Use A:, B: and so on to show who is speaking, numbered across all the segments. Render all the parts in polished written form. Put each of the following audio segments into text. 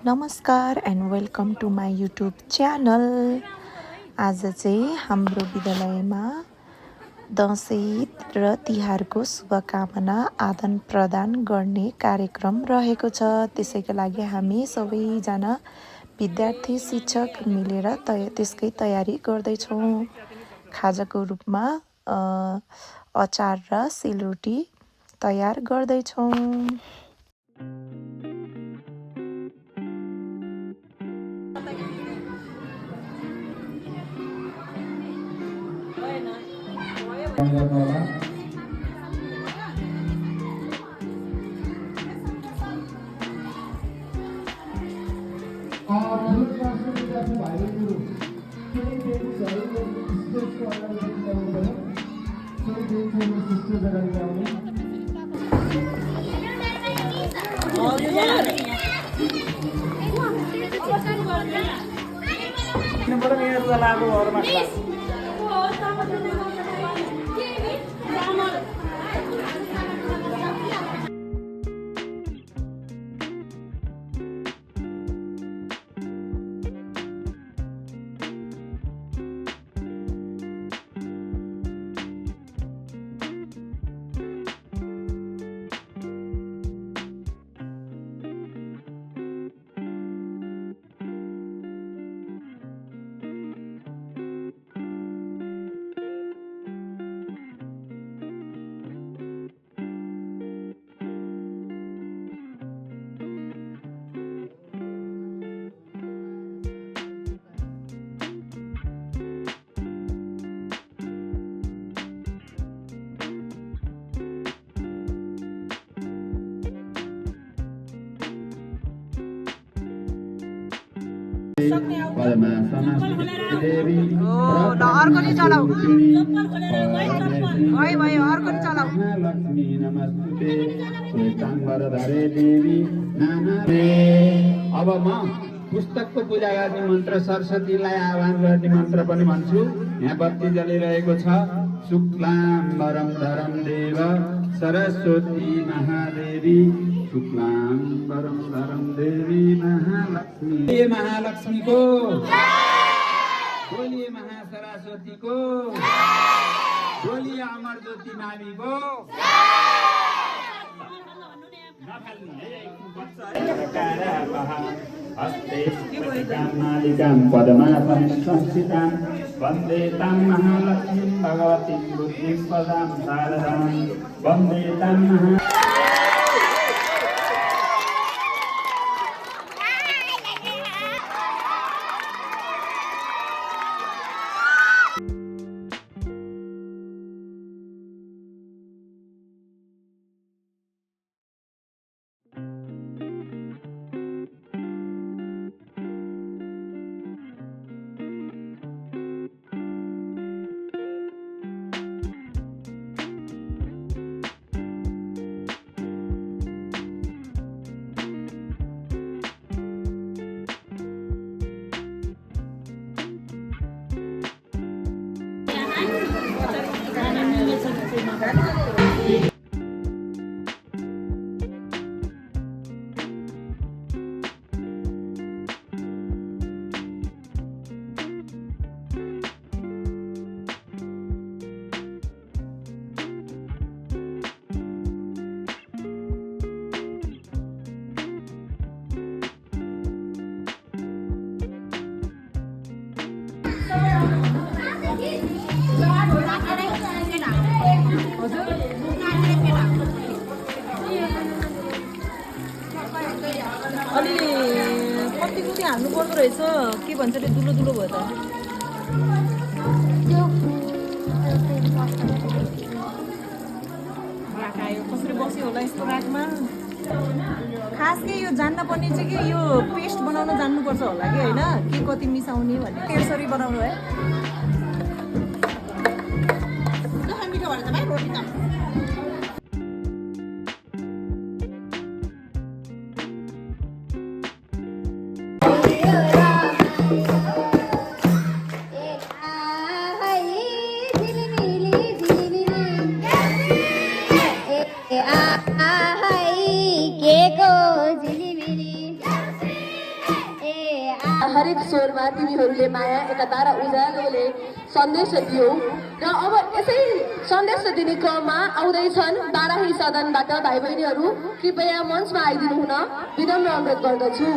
A: नमस्कार and welcome to my YouTube channel. आज चाहिँ हाम्रो विद्यालयमा दसैँ र तिहारको शुभकामना आदान प्रदान गर्ने कार्यक्रम रहेको छ। त्यसैको लागि हामी सबैजना विद्यार्थी शिक्षक मिलेर त्यसकै तयारी गर्दैछौँ। खाजाको रूपमा अचार र सेलरोटी तयार गर्दैछौँ।
B: अब म पुस्तकको पूजा गर्ने मन्त्र सरस्वतीलाई आह्वान गर्ने मन्त्र पनि भन्छु। यहाँ बत्ती जलिरहेको छ। शुक्लाम्बरम धरम देव सरस्वती महादेवी शुक्लाम्बरम धरम देवी महालक्ष्मी। बोलिए महालक्ष्मी को, बोलिए महासरस्वती को, बोलिए अमर ज्योति नारी को। पद्मासनं संस्थितां वन्दे तां महालक्ष्मीं भगवतीं बुद्धिं पदां शारदां वन्दे तां
C: अलि कति कुटी हाल्नु पर्दो रहेछ। के भन्छ त्यो दुलो दुलो भयो त। राख आयो कसरी बस्यो होला यस्तो राखमा। खास के यो जान्न पर्ने चाहिँ कि यो पेस्ट बनाउन जान्नुपर्छ होला कि होइन, के कति मिसाउने भन्ने त्यसरी बनाउनु है। मिठो भएर त भाइ रोटी त
D: हरेक स्वरमा तिमीहरूले माया एकता र उज्यालोले सन्देश दियौ र अब यसै सन्देश दिने क्रममा आउँदैछन् बाराही सदनबाट भाइ बहिनीहरू कृपया मञ्चमा आइदिनु हुन विनम्र अनुरोध गर्दछु।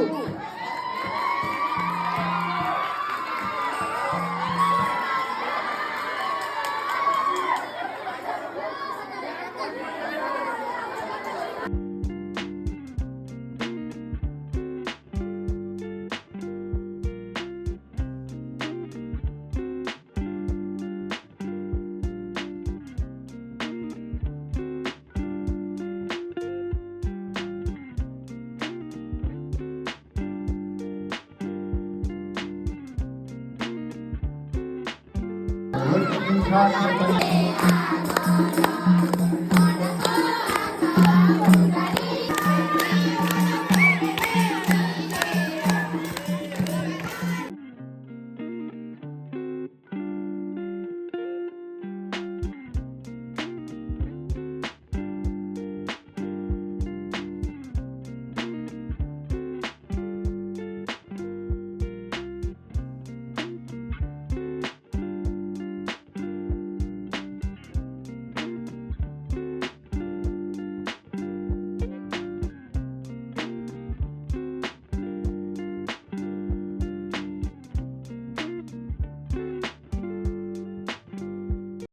B: Good.